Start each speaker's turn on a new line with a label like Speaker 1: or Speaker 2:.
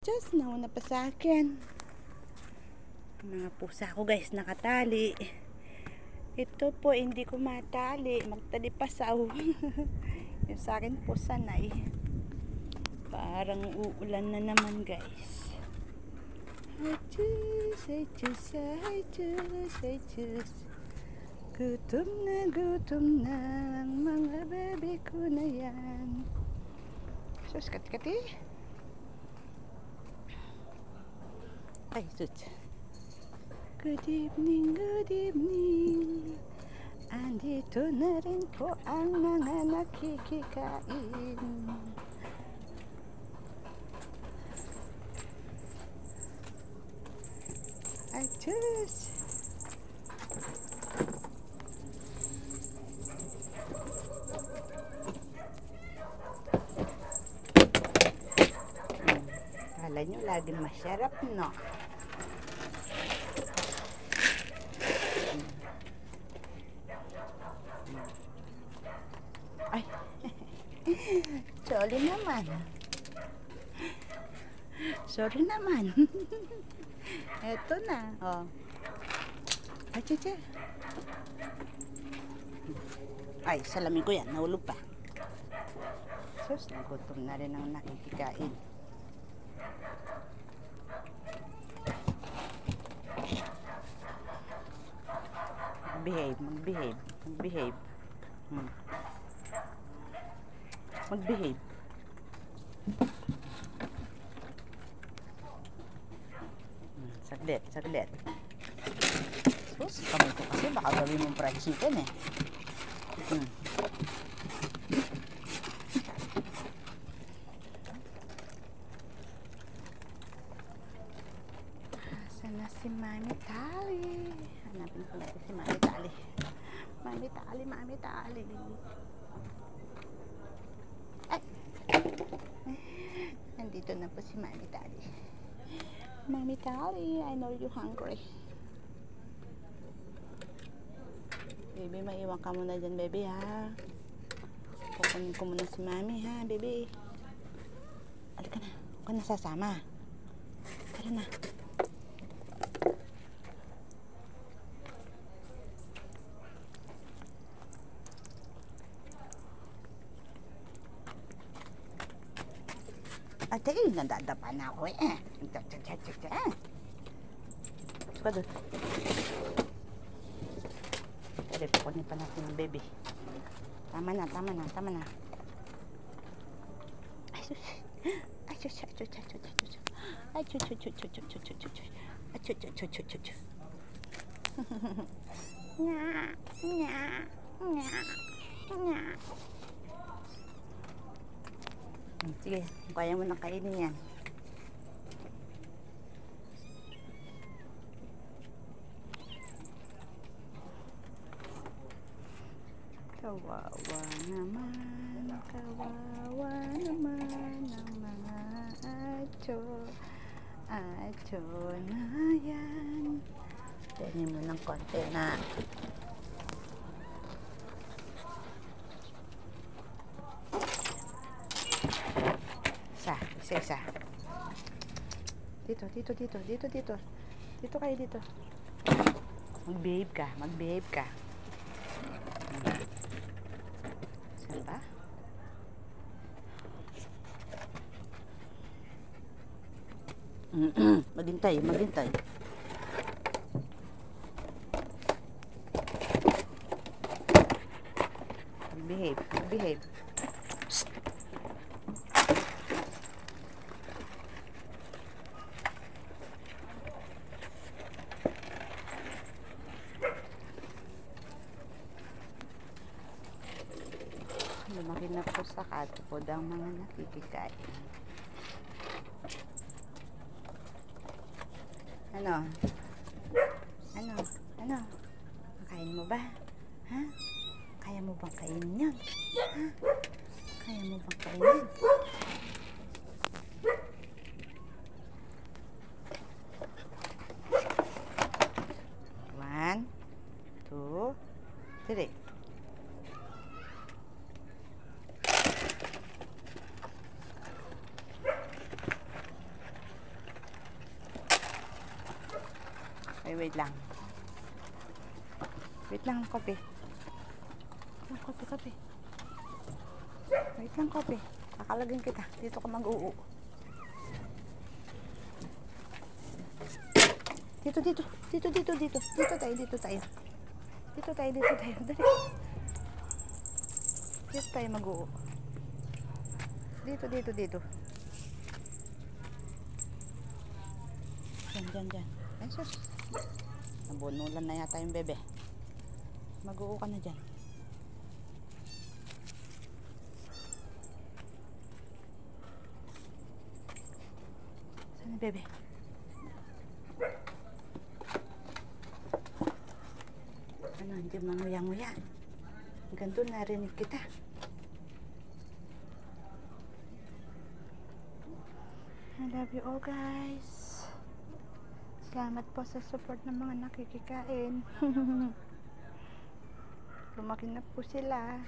Speaker 1: Diyos, nauna pa sa akin. Mga pusa ko guys, nakatali. Ito po, hindi ko matali. Magtali pa sa yung sa akin po sanay. Parang uulan na naman guys. Ay Diyos, ay Diyos, ay Diyos, ay Diyos. Gutom na ang mga bebe ko na yan. Sus, kati-kati. Ay, sus. Good evening, good evening. Andito na rin po ang mga nakikikain. Ay, Diyos. Kala nyo laging masarap, no? Ay. Sorry naman. Sorry naman. Eto na. Oh. Ay, tse. Ay, salamin ko yan. Nahulog pa. Sus, nagutom na rin ang nakikikain. Magbehave. Magbehave. Saglit. Sus, kamay ko kasi baka gawin mong fried chicken eh. Sana si Mami Tali. Hanapin ko natin si Mami Tali. Mami Tali. Ay! Nandito na po si Mami Tali. Mami Tali, I know you're hungry. Baby, maiwan ka muna dyan, baby, ha? Kukunin ko muna si Mami, ha, baby? Halika na. Huwag ka na sasama. Tara na. Ate, nadadapa na ako eh. Suka doon. Pwede, pukunin pa natin yung baby. Tama na. Ay, sus. Sige, kaya mo nang kainin yan. Kawawa naman ang mga acho na yan. Tingnan mo ng konti na. Isa. Dito kayo dito. Mag-behave ka. Saan ba? Maghintay. Mag-behave. Psst. Lumaki na po sa katupod ang mga nakikikain. Ano? Makain mo ba? Ha? Kaya mo bang kainin yan? Ha? Kaya mo bang kainin? One, two, three. wait lang. Wait lang, kopi. Kopi. Wait lang, kopi. Kakalagin kita. Dito ka mag-uu. Dito. Dito tayo. Dali. Dito tayo mag-uu. Dito. Diyan. Ay, sus. Nabunulan na yata yung bebe. Mag-uu ka na dyan. Saan yung bebe? Ano, hindi manguya-nguya. Hanggang doon narinig kita. I love you all, guys. Salamat po sa support ng mga nakikikain. Lumaki na po sila.